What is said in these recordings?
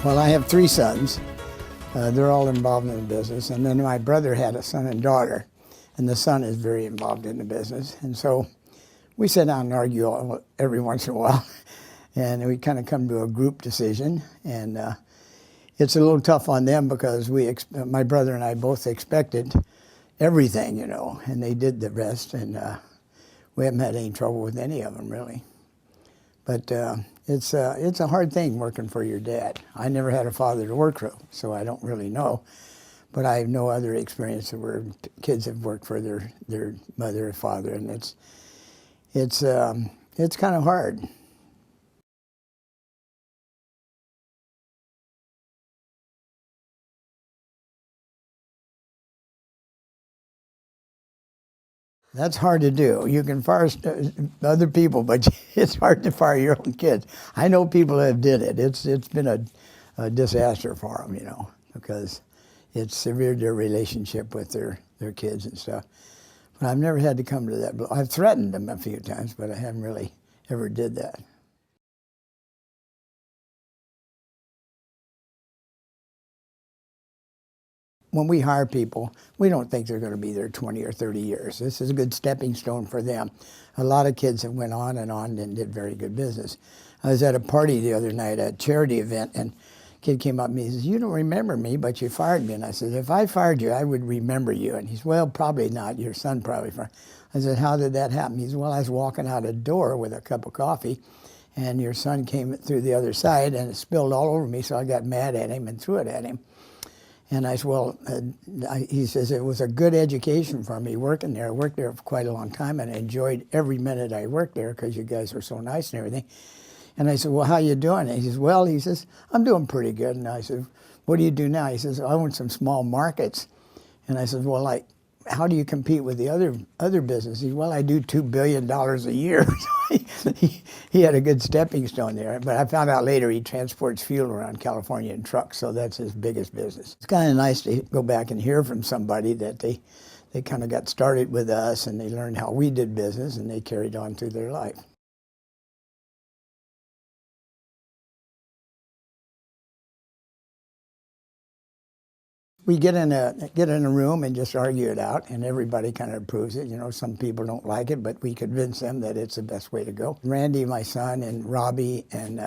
Well, I have three sons. They're all involved in the business. And then my brother had a son and daughter, and the son is very involved in the business. And so we sit down and argue every once in a while, and we kind of come to a group decision. And it's a little tough on them because my brother and I both expected everything, and they did the rest. And we haven't had any trouble with any of them, really. But it's a hard thing working for your dad. I never had a father to work for, so I don't really know. But I have no other experience where kids have worked for their mother or father, and it's kind of hard. That's hard to do. You can fire other people, but it's hard to fire your own kids. I know people that did it. It's been a disaster for them, because it's severed their relationship with their kids and stuff. But I've never had to come to that. I've threatened them a few times, but I haven't really ever did that. When we hire people, we don't think they're going to be there 20 or 30 years. This is a good stepping stone for them. A lot of kids have went on and did very good business. I was at a party the other night, a charity event, and a kid came up to me and says, "You don't remember me, but you fired me." And I said, "If I fired you, I would remember you." And he said, "Well, probably not. Your son probably fired." I said, "How did that happen?" He said, "Well, I was walking out a door with a cup of coffee, and your son came through the other side, and it spilled all over me, so I got mad at him and threw it at him." And I said, "Well," he says, "it was a good education for me working there. I worked there for quite a long time, and I enjoyed every minute I worked there because you guys were so nice and everything." And I said, "Well, how you doing?" And he says, "Well," he says, "I'm doing pretty good." And I said, "What do you do now?" He says, "I own some small markets." And I said, "Well, how do you compete with the other businesses?" He said, "Well, I do $2 billion a year." He had a good stepping stone there. But I found out later he transports fuel around California in trucks, so that's his biggest business. It's kind of nice to go back and hear from somebody that they kind of got started with us and they learned how we did business and they carried on through their life. We get in a room and just argue it out, and everybody kind of approves it. Some people don't like it, but we convince them that it's the best way to go. Randy, my son, and Robbie, and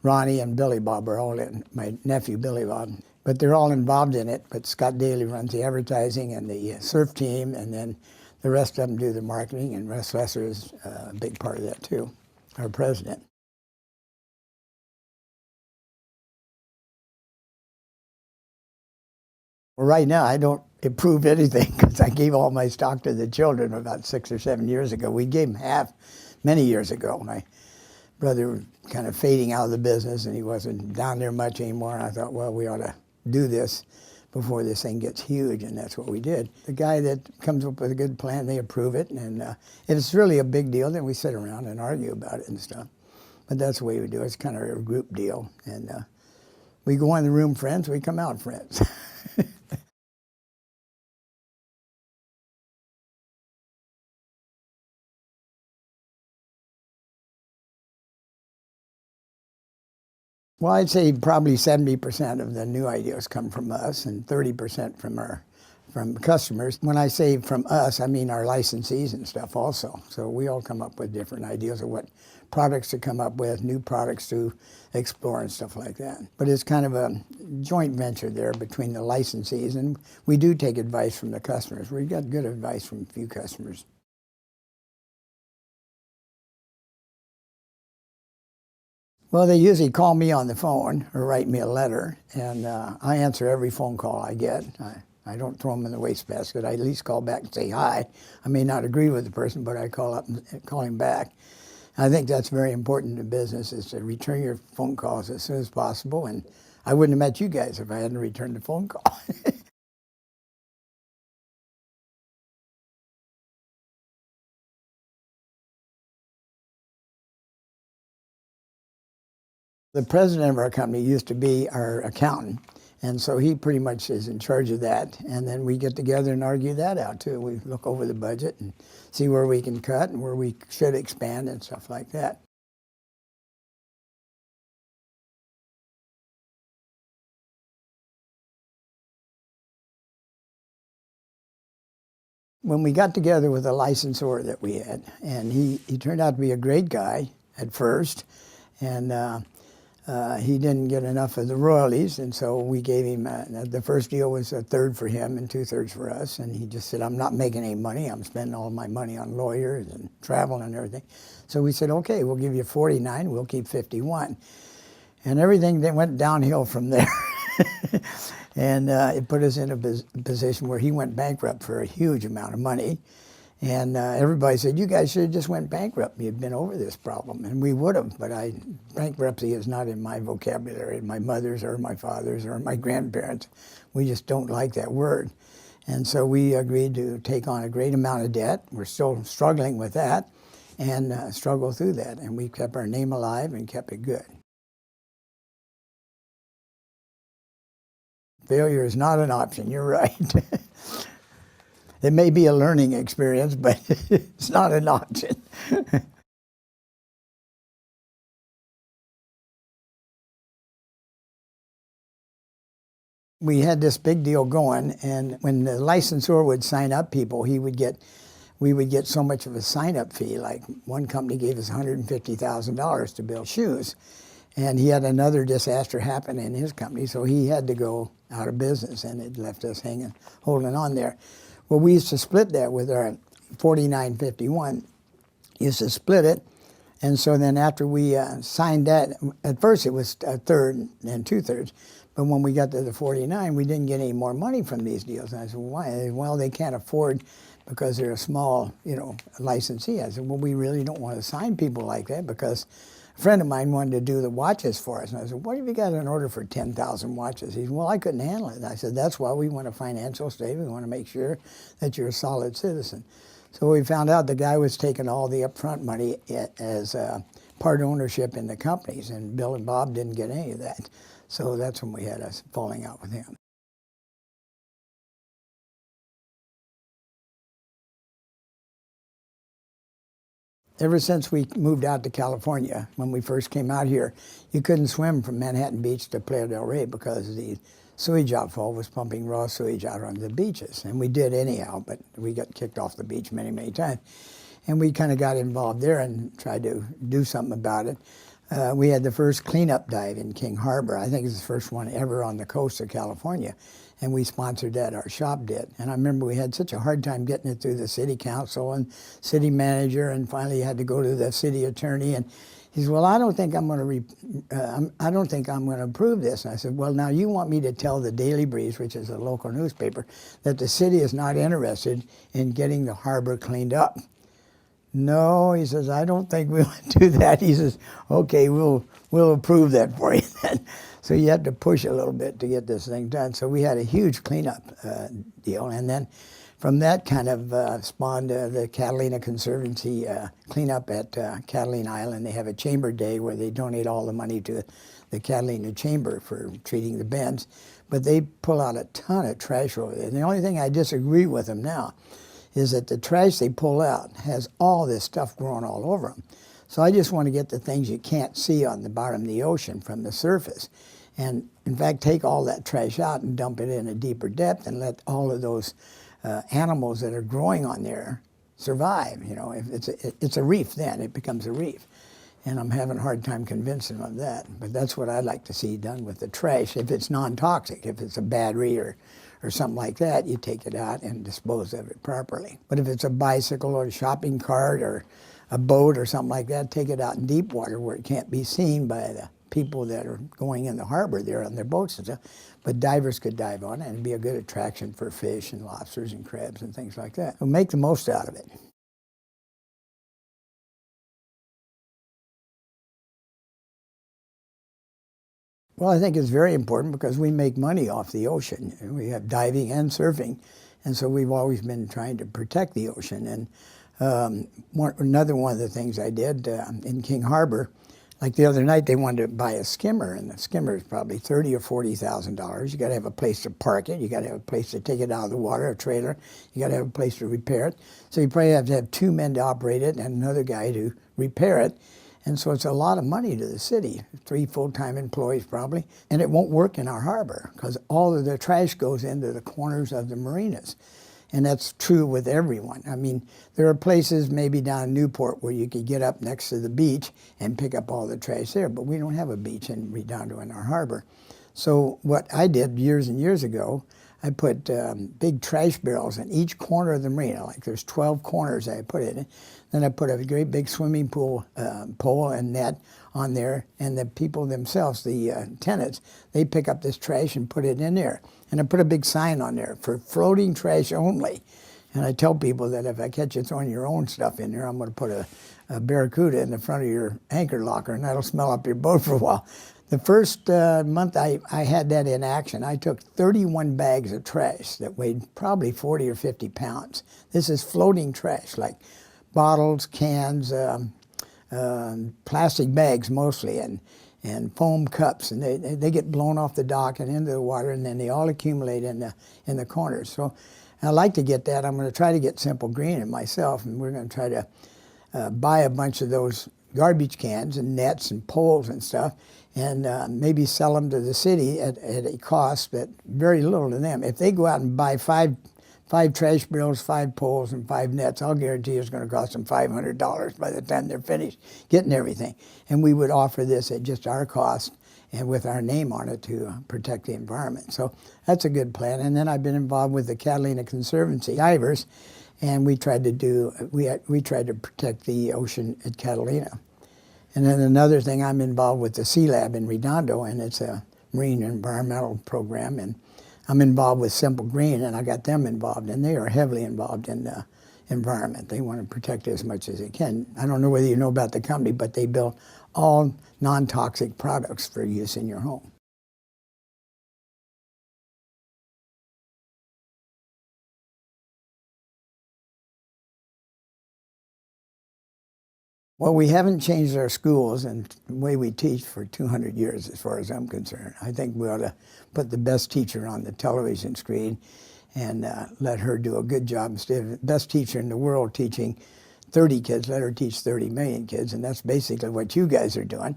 Ronnie, and Billy Bob are all in. My nephew, Billy Bob. But they're all involved in it. But Scott Daly runs the advertising and the surf team, and then the rest of them do the marketing, and Russ Lesser is a big part of that too, our president. Well, right now, I don't approve anything because I gave all my stock to the children about 6 or 7 years ago. We gave them half many years ago. My brother was kind of fading out of the business, and he wasn't down there much anymore. And I thought, well, we ought to do this before this thing gets huge, and that's what we did. The guy that comes up with a good plan, they approve it, and if it's really a big deal, then we sit around and argue about it and stuff. But that's the way we do it. It's kind of a group deal, and we go in the room friends, we come out friends. Well, I'd say probably 70% of the new ideas come from us and 30% from customers. When I say from us, I mean our licensees and stuff also. So we all come up with different ideas of what products to come up with, new products to explore and stuff like that. But it's kind of a joint venture there between the licensees, and we do take advice from the customers. We've got good advice from a few customers. Well, they usually call me on the phone or write me a letter, and I answer every phone call I get. I don't throw them in the wastebasket. I at least call back and say hi. I may not agree with the person, but I call up and call him back. I think that's very important in business, is to return your phone calls as soon as possible, and I wouldn't have met you guys if I hadn't returned the phone call. The president of our company used to be our accountant, and so he pretty much is in charge of that. And then we get together and argue that out too. We look over the budget and see where we can cut and where we should expand and stuff like that. When we got together with a licensor that we had, and he turned out to be a great guy at first, and he didn't get enough of the royalties, and so we gave him, the first deal was a third for him and 2/3 for us, and he just said, I'm not making any money, I'm spending all my money on lawyers and travel and everything. So we said, okay, we'll give you 49, we'll keep 51. And everything that went downhill from there. And it put us in a position where he went bankrupt for a huge amount of money. And everybody said, you guys should have just went bankrupt. You'd been over this problem. And we would have, but bankruptcy is not in my vocabulary, my mother's or my father's or my grandparents. We just don't like that word. And so we agreed to take on a great amount of debt. We're still struggling with that and struggle through that. And we kept our name alive and kept it good. Failure is not an option, you're right. It may be a learning experience, but it's not an option. We had this big deal going, and when the licensor would sign up people, we would get so much of a sign-up fee. Like one company gave us $150,000 to build shoes. And he had another disaster happen in his company, so he had to go out of business, and it left us hanging, holding on there. Well, we used to split that with our 4951. Used to split it, and so then after we signed that, at first it was a third and 2/3, but when we got to the 49, we didn't get any more money from these deals. And I said, well, why? Well, they can't afford because they're a small, licensee. I said, well, we really don't want to sign people like that because a friend of mine wanted to do the watches for us. And I said, what have you got an order for 10,000 watches? He said, well, I couldn't handle it. And I said, that's why we want a financial statement. We want to make sure that you're a solid citizen. So we found out the guy was taking all the upfront money as part ownership in the companies, and Bill and Bob didn't get any of that. So that's when we had us falling out with him. Ever since we moved out to California, when we first came out here, you couldn't swim from Manhattan Beach to Playa del Rey because the sewage outfall was pumping raw sewage out onto the beaches. And we did anyhow, but we got kicked off the beach many, many times. And we kind of got involved there and tried to do something about it. We had the first cleanup dive in King Harbor. I think it's the first one ever on the coast of California. And we sponsored that, our shop did. And I remember we had such a hard time getting it through the city council and city manager, and finally had to go to the city attorney. And he said, well, I don't think I'm going to approve this. And I said, well, now you want me to tell the Daily Breeze, which is a local newspaper, that the city is not interested in getting the harbor cleaned up. No, he says, I don't think we'll do that. He says, okay, we'll approve that for you then. So you had to push a little bit to get this thing done. So we had a huge cleanup deal. And then from that kind of spawned the Catalina Conservancy cleanup at Catalina Island. They have a chamber day where they donate all the money to the Catalina Chamber for treating the bends. But they pull out a ton of trash over there. And the only thing I disagree with them now is that the trash they pull out has all this stuff growing all over them. So I just want to get the things you can't see on the bottom of the ocean from the surface. And in fact, take all that trash out and dump it in a deeper depth and let all of those animals that are growing on there survive. If it's a reef then, it becomes a reef. And I'm having a hard time convincing them of that. But that's what I'd like to see done with the trash if it's non-toxic. If it's a battery or something like that, you take it out and dispose of it properly. But if it's a bicycle or a shopping cart or a boat or something like that, take it out in deep water where it can't be seen by the people that are going in the harbor there on their boats and stuff. But divers could dive on it and it'd be a good attraction for fish and lobsters and crabs and things like that. We'll make the most out of it. Well, I think it's very important because we make money off the ocean. We have diving and surfing, and so we've always been trying to protect the ocean. And another one of the things I did in King Harbor, like the other night, they wanted to buy a skimmer, and the skimmer is probably $30,000 or $40,000. You got to have a place to park it. You got to have a place to take it out of the water, a trailer. You got to have a place to repair it. So you probably have to have 2 men to operate it and another guy to repair it. And so it's a lot of money to the city, 3 full-time employees probably. And it won't work in our harbor because all of the trash goes into the corners of the marinas. And that's true with everyone. I mean, there are places maybe down in Newport where you could get up next to the beach and pick up all the trash there, but we don't have a beach in Redondo in our harbor. So what I did years and years ago, I put big trash barrels in each corner of the marina. Like there's 12 corners I put it in. Then I put a great big swimming pool pole and net on there, and the people themselves, the tenants, they pick up this trash and put it in there. And I put a big sign on there for floating trash only. And I tell people that if I catch you throwing your own stuff in there, I'm going to put a barracuda in the front of your anchor locker, and that'll smell up your boat for a while. The first month I had that in action, I took 31 bags of trash that weighed probably 40 or 50 pounds. This is floating trash, like bottles, cans, plastic bags mostly, and foam cups, and they get blown off the dock and into the water, and then they all accumulate in the corners. So I like to get that. I'm going to try to get Simple Green and myself, and we're going to try to buy a bunch of those garbage cans and nets and poles and stuff, and maybe sell them to the city at a cost that very little to them. If they go out and buy five trash barrels, 5 poles, and 5 nets, I'll guarantee it's going to cost them $500 by the time they're finished getting everything. And we would offer this at just our cost and with our name on it to protect the environment. So that's a good plan. And then I've been involved with the Catalina Conservancy divers, and we tried to protect the ocean at Catalina. And then another thing, I'm involved with the Sea Lab in Redondo, and it's a marine environmental program, and I'm involved with Simple Green, and I got them involved, and they are heavily involved in the environment. They want to protect it as much as they can. I don't know whether you know about the company, but they build all non-toxic products for use in your home. Well, we haven't changed our schools and the way we teach for 200 years, as far as I'm concerned. I think we ought to put the best teacher on the television screen and let her do a good job. Instead of the best teacher in the world teaching 30 kids, let her teach 30 million kids, and that's basically what you guys are doing.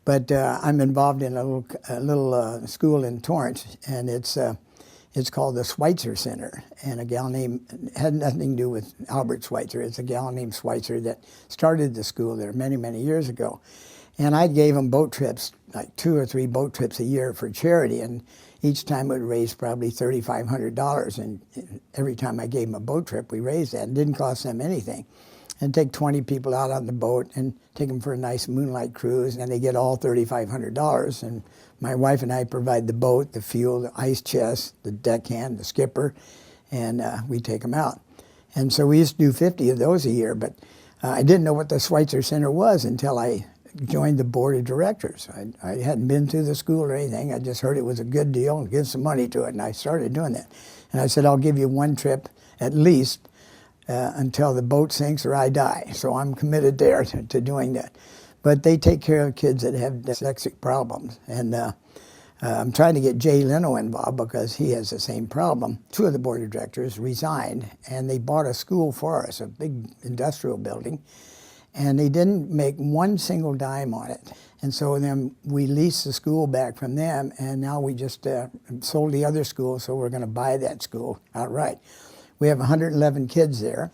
But I'm involved in a little school in Torrance, and it's called the Schweitzer Center, and a gal named, had nothing to do with Albert Schweitzer. It's a gal named Schweitzer that started the school there many, many years ago. And I gave them boat trips, like 2 or 3 boat trips a year for charity, and each time it would raise probably $3,500. And every time I gave them a boat trip, we raised that. It didn't cost them anything. And take 20 people out on the boat and take them for a nice moonlight cruise, and they get all $3,500. And my wife and I provide the boat, the fuel, the ice chest, the deckhand, the skipper, and we take them out. And so we used to do 50 of those a year, but I didn't know what the Schweitzer Center was until I joined the board of directors. I hadn't been to the school or anything. I just heard it was a good deal and give some money to it, and I started doing that. And I said, I'll give you 1 trip at least until the boat sinks or I die. So I'm committed there to doing that. But they take care of kids that have dyslexic problems. And I'm trying to get Jay Leno involved because he has the same problem. 2 of the board of directors resigned, and they bought a school for us, a big industrial building, and they didn't make 1 single dime on it. And so then we leased the school back from them, and now we just sold the other school, so we're going to buy that school outright. We have 111 kids there,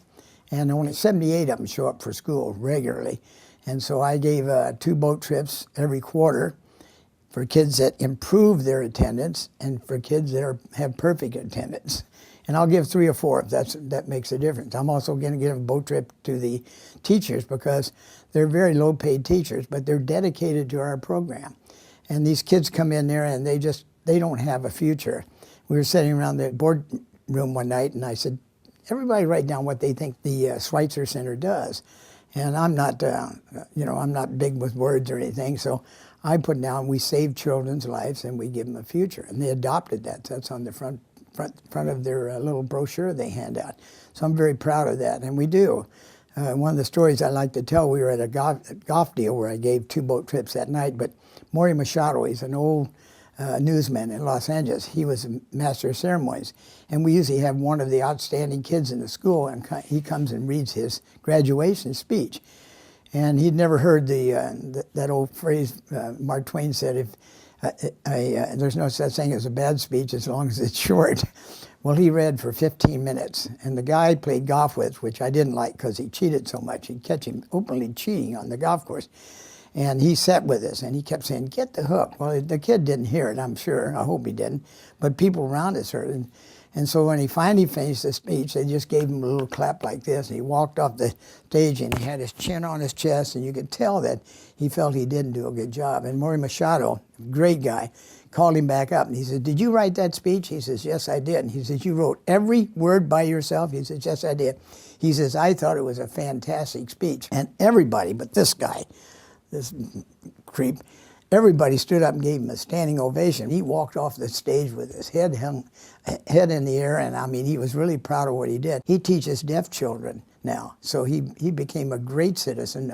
and only 78 of them show up for school regularly. And so I gave 2 boat trips every quarter for kids that improve their attendance and for kids that have perfect attendance. And I'll give 3 or 4 if that makes a difference. I'm also going to give a boat trip to the teachers because they're very low-paid teachers, but they're dedicated to our program. And these kids come in there and they don't have a future. We were sitting around the board room one night, and I said, everybody write down what they think the Schweitzer Center does. And I'm not, I'm not big with words or anything, so I put down, we save children's lives and we give them a future. And they adopted that. That's on the front of their little brochure they hand out. So I'm very proud of that, and we do. One of the stories I like to tell, we were at a golf deal where I gave 2 boat trips that night, but Maury Machado, he's an old newsman in Los Angeles. He was a master of ceremonies. And we usually have one of the outstanding kids in the school, and he comes and reads his graduation speech. And he'd never heard that old phrase Mark Twain said, there's no such thing as a bad speech as long as it's short. Well, he read for 15 minutes, and the guy I played golf with, which I didn't like because he cheated so much. He'd catch him openly cheating on the golf course. And he sat with us, and he kept saying, "Get the hook." Well, the kid didn't hear it, I'm sure. I hope he didn't. But people around us heard it. And so when he finally finished the speech, they just gave him a little clap like this, and he walked off the stage, and he had his chin on his chest, and you could tell that he felt he didn't do a good job. And Maury Machado, great guy, called him back up, and he said, "Did you write that speech?" He says, "Yes, I did." And he says, "You wrote every word by yourself?" He says, "Yes, I did." He says, "I thought it was a fantastic speech." And everybody, but this guy, this creep, everybody stood up and gave him a standing ovation. He walked off the stage with his head in the air, and I mean, he was really proud of what he did. He teaches deaf children now, so he became a great citizen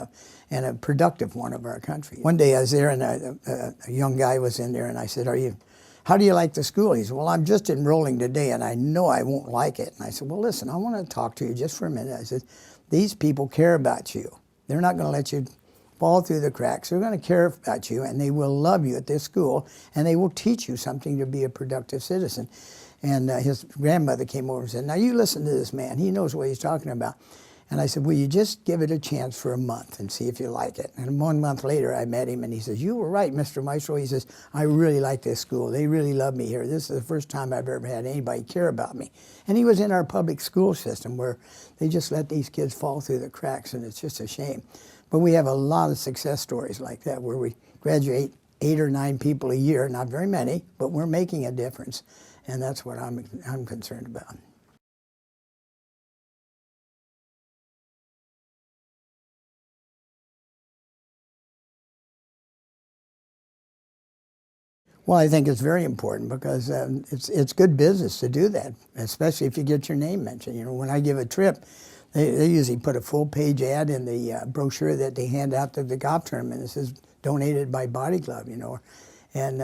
and a productive one of our country. One day I was there, and a young guy was in there, and I said, "How do you like the school?" He said, "Well, I'm just enrolling today, and I know I won't like it." And I said, "Well, listen, I want to talk to you just for a minute." I said, "These people care about you. They're not going to let you fall through the cracks. They're going to care about you, and they will love you at this school, and they will teach you something to be a productive citizen." And his grandmother came over and said, "Now you listen to this man. He knows what he's talking about." And I said, "Will you just give it a chance for a month and see if you like it?" And 1 month later, I met him, and he says, "You were right, Mr. Meistrell." He says, "I really like this school. They really love me here. This is the first time I've ever had anybody care about me." And he was in our public school system where they just let these kids fall through the cracks, and it's just a shame. But we have a lot of success stories like that where we graduate 8 or 9 people a year, not very many, but we're making a difference. And that's what I'm concerned about. Well, I think it's very important because it's good business to do that, especially if you get your name mentioned. You know, when I give a trip, they usually put a full-page ad in the brochure that they hand out to the golf tournament. It says, "Donated by Body Glove," you know. And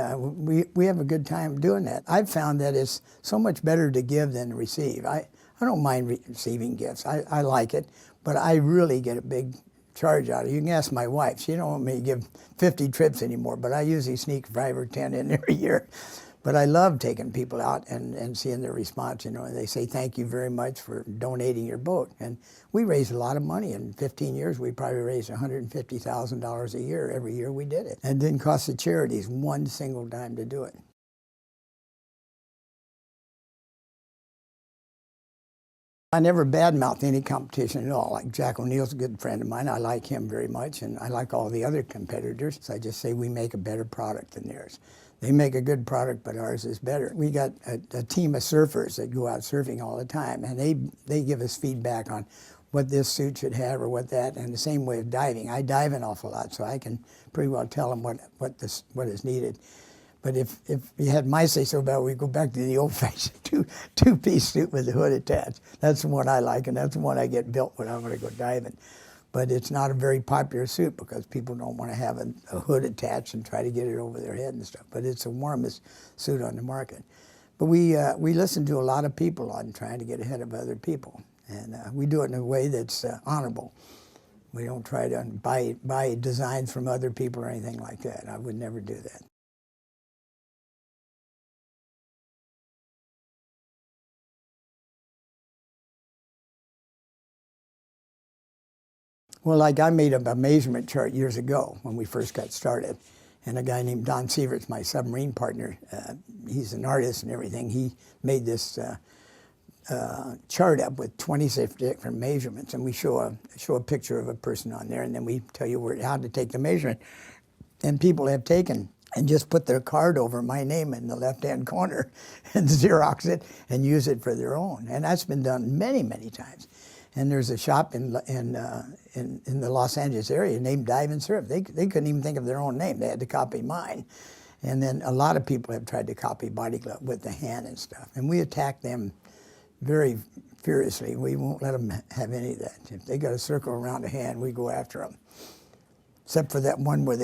we have a good time doing that. I've found that it's so much better to give than to receive. I don't mind receiving gifts. I like it, but I really get a big charge out of it. You can ask my wife. She don't want me to give 50 trips anymore, but I usually sneak 5 or 10 in every year. But I love taking people out and seeing their response, you know, and they say, "Thank you very much for donating your boat." And we raised a lot of money. In 15 years, we probably raised $150,000 a year every year we did it. And it didn't cost the charities one single dime to do it. I never badmouth any competition at all. Like Jack O'Neill's a good friend of mine. I like him very much, and I like all the other competitors. So I just say we make a better product than theirs. They make a good product, but ours is better. We got a team of surfers that go out surfing all the time, and they give us feedback on what this suit should have or what that, and the same way of diving. I dive an awful lot, so I can pretty well tell them what is needed. But if you had my say so about it, we go back to the old-fashioned two-piece suit with the hood attached. That's the one I like, and that's the one I get built when I'm going to go diving. But it's not a very popular suit because people don't want to have a hood attached and try to get it over their head and stuff. But it's the warmest suit on the market. But we listen to a lot of people on trying to get ahead of other people, and we do it in a way that's honorable. We don't try to buy designs from other people or anything like that. I would never do that. Well, like I made a measurement chart years ago when we first got started. And a guy named Don Sieverts, my submarine partner, he's an artist and everything. He made this chart up with 26 different measurements. And we show a picture of a person on there, and then we tell you how to take the measurement. And people have taken and just put their card over my name in the left-hand corner and Xerox it and use it for their own. And that's been done many, many times. And there's a shop in the Los Angeles area named Dive and Surf. They couldn't even think of their own name. They had to copy mine. And then a lot of people have tried to copy Body Glove with the hand and stuff. And we attack them very furiously. We won't let them have any of that. If they got a circle around a hand, we go after them. Except for that one where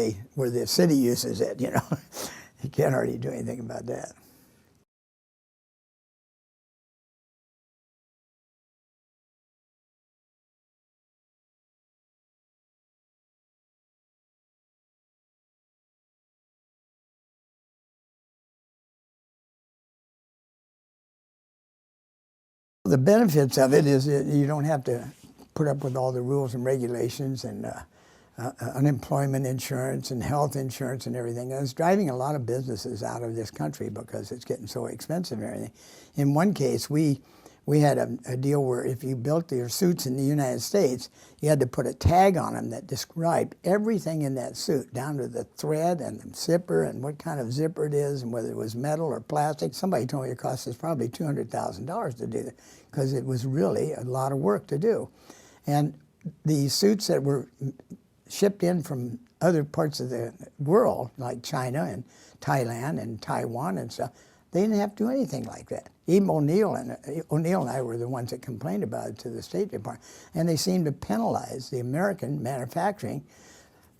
the city uses it, you know. You can't hardly do anything about that. the benefits of it is that you don't have to put up with all the rules and regulations and unemployment insurance and health insurance and everything. And it's driving a lot of businesses out of this country because it's getting so expensive and everything. In one case, we had a deal where if you built your suits in the United States, you had to put a tag on them that described everything in that suit, down to the thread and the zipper and what kind of zipper it is and whether it was metal or plastic. Somebody told me it cost us probably $200,000 to do that because it was really a lot of work to do. And the suits that were shipped in from other parts of the world, like China and Thailand and Taiwan and stuff, they didn't have to do anything like that. Even O'Neill and I were the ones that complained about it to the State Department, and they seemed to penalize the American manufacturing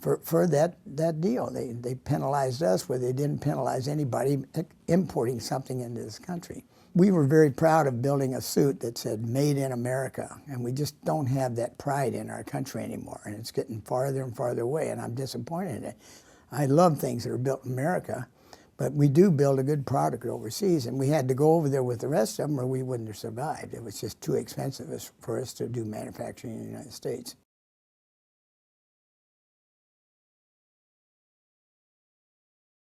for that deal. They penalized us where they didn't penalize anybody importing something into this country. We were very proud of building a suit that said "Made in America," and we just don't have that pride in our country anymore, and it's getting farther and farther away, and I'm disappointed in it. I love things that are built in America, but we do build a good product overseas, and we had to go over there with the rest of them or we wouldn't have survived. It was just too expensive for us to do manufacturing in the United States.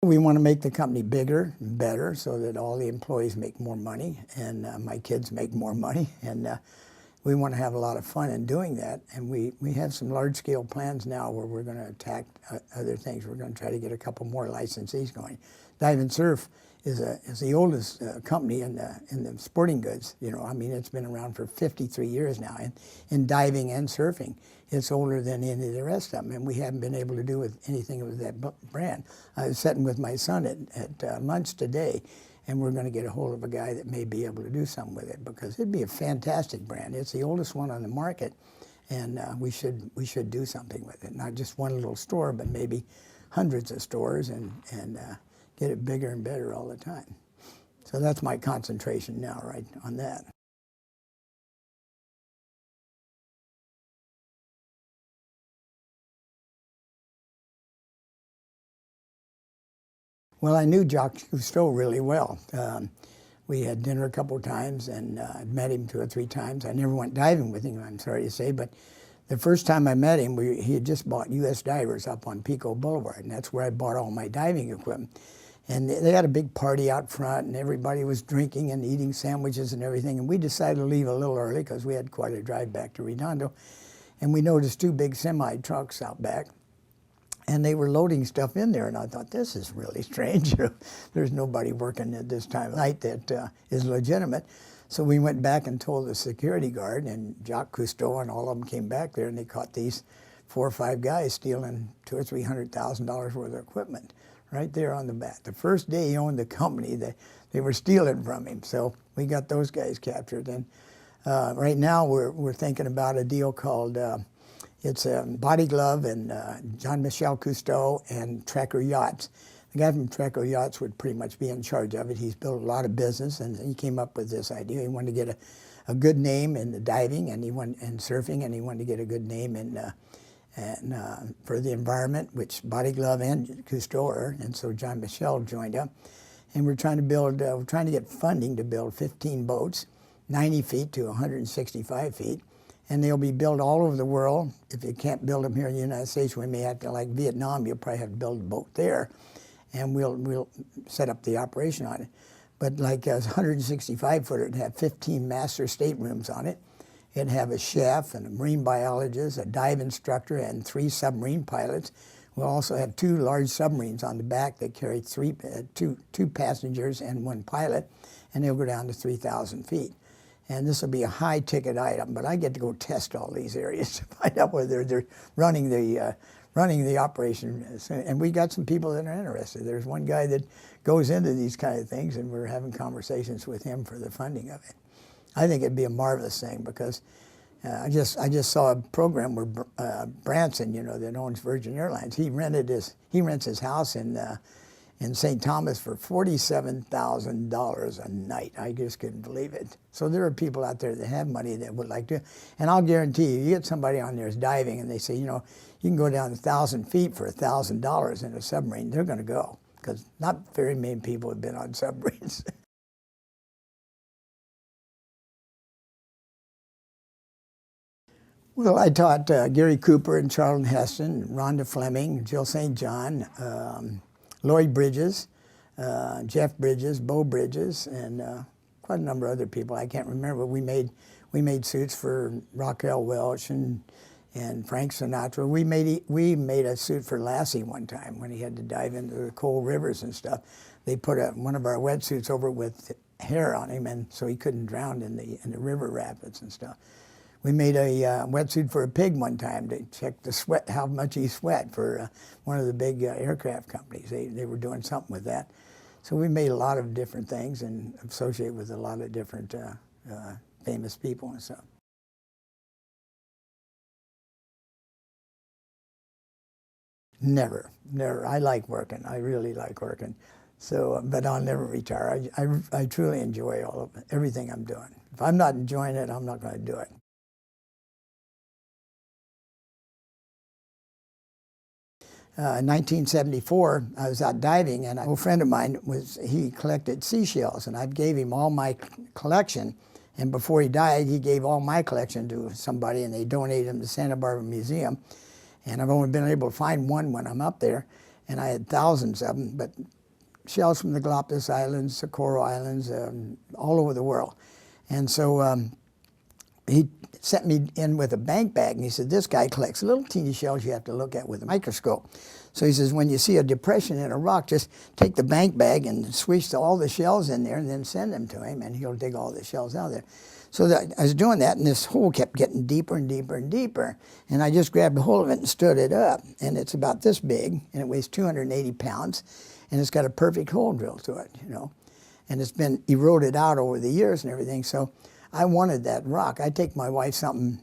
We want to make the company bigger and better so that all the employees make more money and my kids make more money. And we want to have a lot of fun in doing that. And we have some large-scale plans now where we're going to attack other things. We're going to try to get a couple more licensees going. Dive and Surf is the oldest company in the sporting goods. You know, I mean, it's been around for 53 years now in diving and surfing. It's older than any of the rest of them, and we haven't been able to do with anything with that brand. I was sitting with my son at lunch today, and we're going to get a hold of a guy that may be able to do something with it because it'd be a fantastic brand. It's the oldest one on the market, and we should do something with it. Not just one little store, but maybe hundreds of stores and get it bigger and better all the time. So that's my concentration now, right on that. Well, I knew Jacques Cousteau really well. We had dinner a couple of times, and I'd met him 2 or 3 times. I never went diving with him, I'm sorry to say, but the first time I met him, he had just bought U.S. Divers up on Pico Boulevard, and that's where I bought all my diving equipment. And they had a big party out front, and everybody was drinking and eating sandwiches and everything, and we decided to leave a little early because we had quite a drive back to Redondo, and we noticed 2 big semi-trucks out back. And they were loading stuff in there, and I thought, this is really strange. There's nobody working at this time of night that is legitimate. So we went back and told the security guard, and Jacques Cousteau and all of them came back there, and they caught these 4 or 5 guys stealing $200,000 or $300,000 worth of equipment right there on the back. The first day he owned the company, they were stealing from him. So we got those guys captured. And right now we're thinking about a deal called it's Body Glove and Jean-Michel Cousteau and Tracker Yachts. The guy from Tracker Yachts would pretty much be in charge of it. He's built a lot of business, and he came up with this idea. He wanted to get a good name in the diving and surfing, and he wanted to get a good name for the environment, which Body Glove and Cousteau are, and so Jean-Michel joined up. And we're trying to get funding to build 15 boats, 90 feet to 165 feet. And they'll be built all over the world. If you can't build them here in the United States, we may have to, like Vietnam, you'll probably have to build a boat there, and we'll set up the operation on it. But like a 165-footer, it'd have 15 master staterooms on it. It'd have a chef and a marine biologist, a dive instructor, and 3 submarine pilots. We'll also have 2 large submarines on the back that carry two passengers and 1 pilot, and they'll go down to 3,000 feet. And this will be a high-ticket item, but I get to go test all these areas to find out whether they're running the operation. And we got some people that are interested. There's one guy that goes into these kind of things, and we're having conversations with him for the funding of it. I think it'd be a marvelous thing because I just saw a program where Branson, that owns Virgin Airlines, he rents his house in St. Thomas for $47,000 a night. I just couldn't believe it. So there are people out there that have money that would like to, and I'll guarantee you get somebody on there who's diving and they say, you can go down 1,000 feet for $1,000 in a submarine, they're going to go, because not very many people have been on submarines. Well, I taught Gary Cooper and Charlton Heston, Rhonda Fleming, Jill St. John, Lloyd Bridges, Jeff Bridges, Bo Bridges, and quite a number of other people. I can't remember. We made suits for Raquel Welch and Frank Sinatra. We made a suit for Lassie one time when he had to dive into the cold rivers and stuff. They put one of our wetsuits over with hair on him, and so he couldn't drown in the river rapids and stuff. We made a wetsuit for a pig one time to check the sweat, how much he sweat for one of the big aircraft companies. They were doing something with that. So we made a lot of different things and associate with a lot of different famous people and stuff. Never. I like working. I really like working. So, but I'll never retire. I truly enjoy everything I'm doing. If I'm not enjoying it, I'm not going to do it. In 1974, I was out diving, and an old friend of mine he collected seashells, and I gave him all my collection. And before he died, he gave all my collection to somebody, and they donated them to Santa Barbara Museum. And I've only been able to find one when I'm up there, and I had thousands of them, but shells from the Galapagos Islands, Socorro Islands, all over the world. And so he sent me in with a bank bag, and he said, this guy collects little teeny shells you have to look at with a microscope. So he says, when you see a depression in a rock, just take the bank bag and swish all the shells in there and then send them to him, and he'll dig all the shells out of there. So I was doing that, and this hole kept getting deeper and deeper and deeper, and I just grabbed a hold of it and stood it up, and it's about this big, and it weighs 280 pounds, and it's got a perfect hole drilled to it, you know. And it's been eroded out over the years and everything, so I wanted that rock. I take my wife something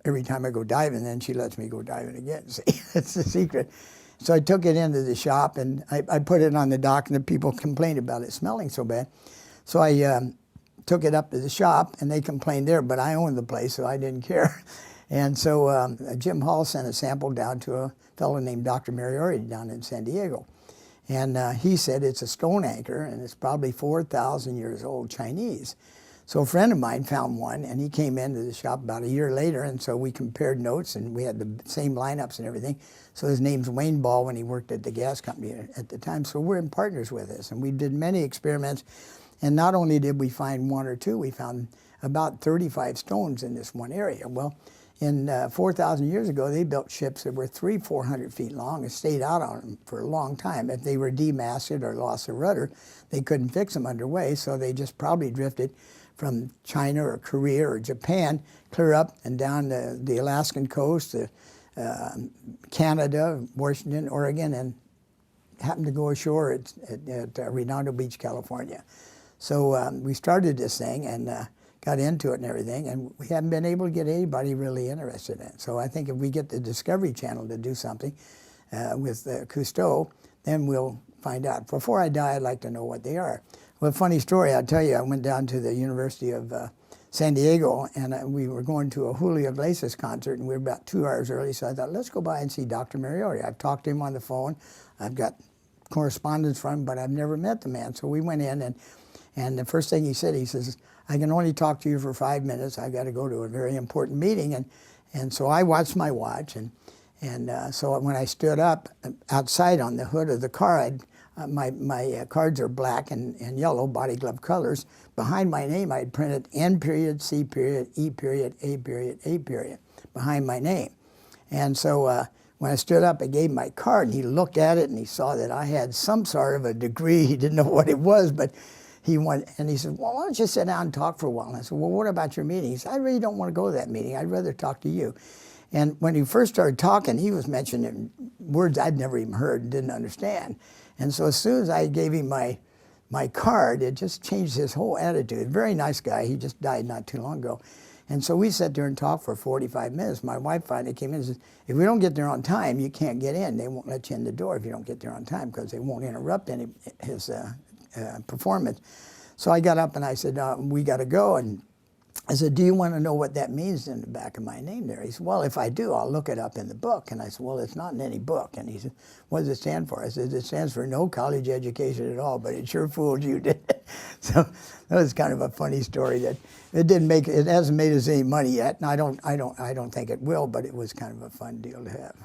every time I go diving, and then she lets me go diving again. See, that's the secret. So I took it into the shop, and I put it on the dock, and the people complained about it smelling so bad. So I took it up to the shop, and they complained there, but I owned the place, so I didn't care. And so Jim Hall sent a sample down to a fellow named Dr. Mariori down in San Diego. And he said it's a stone anchor, and it's probably 4,000 years old, Chinese. So a friend of mine found one, and he came into the shop about a year later, and so we compared notes, and we had the same lineups and everything. So his name's Wayne Ball when he worked at the gas company at the time. So we're in partners with this, and we did many experiments. And not only did we find one or two, we found about 35 stones in this one area. Well, in 4,000 years ago, they built ships that were 400 feet long and stayed out on them for a long time. If they were demasted or lost their rudder, they couldn't fix them underway, so they just probably drifted from China or Korea or Japan, clear up and down the Alaskan coast, Canada, Washington, Oregon, and happened to go ashore at Redondo Beach, California. So we started this thing and got into it and everything, and we haven't been able to get anybody really interested in it. So I think if we get the Discovery Channel to do something with Cousteau, then we'll find out. Before I die, I'd like to know what they are. Well, funny story, I'll tell you, I went down to the University of San Diego, and we were going to a Julio Iglesias concert, and we were about 2 hours early, so I thought, let's go by and see Dr. Mariori. I've talked to him on the phone. I've got correspondence from him, but I've never met the man. So we went in, and the first thing he said, he says, I can only talk to you for 5 minutes. I've got to go to a very important meeting. And so I watched my watch, and so when I stood up outside on the hood of the car, my cards are black and yellow, body glove colors. Behind my name, I'd printed N period, C period, E period, A period, A period, behind my name. And so when I stood up, I gave him my card, and he looked at it, and he saw that I had some sort of a degree. He didn't know what it was, but he said, well, why don't you sit down and talk for a while? And I said, well, what about your meeting? He said, I really don't want to go to that meeting. I'd rather talk to you. And when he first started talking, he was mentioning words I'd never even heard and didn't understand. And so as soon as I gave him my card, it just changed his whole attitude. Very nice guy. He just died not too long ago. And so we sat there and talked for 45 minutes. My wife finally came in and said, if we don't get there on time, you can't get in. They won't let you in the door if you don't get there on time because they won't interrupt his performance. So I got up and I said, we got to go. And I said, do you want to know what that means in the back of my name there? He said, well, if I do, I'll look it up in the book. And I said, well, it's not in any book. And he said, what does it stand for? I said, it stands for no college education at all, but it sure fooled you, did it? So that was kind of a funny story that it hasn't made us any money yet, and I don't think it will, but it was kind of a fun deal to have.